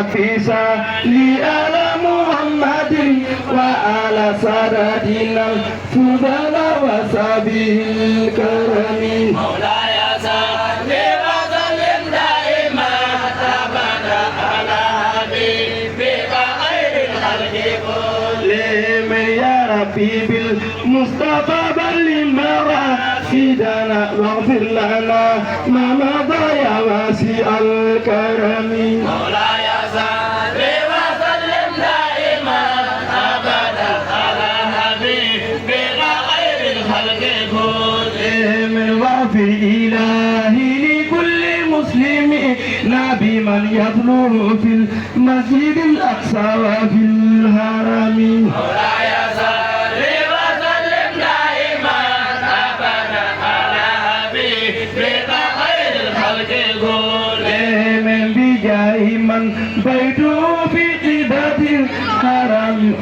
نفيسا لآل محمد وآل سادتنا الفضل وصحبه الكرم مولاي صل وسلم دائما أبدا على حبيبك خير الخلق كلهم يا ربي بالمصطفى بل مراشدنا واغفر لنا ما مضى يا واسع الكرم مولاي صل وسلم دائما أبدا على حبيبك خير الخلق كلهم واغفر إلهي لكل مسلم بمن يطلب في المسجد الأقصى وفي الحرم مولاي صل وسلم دائما أبدا على حبيبك خير الخلق كلهم بجاه من بيته في قبة الحرم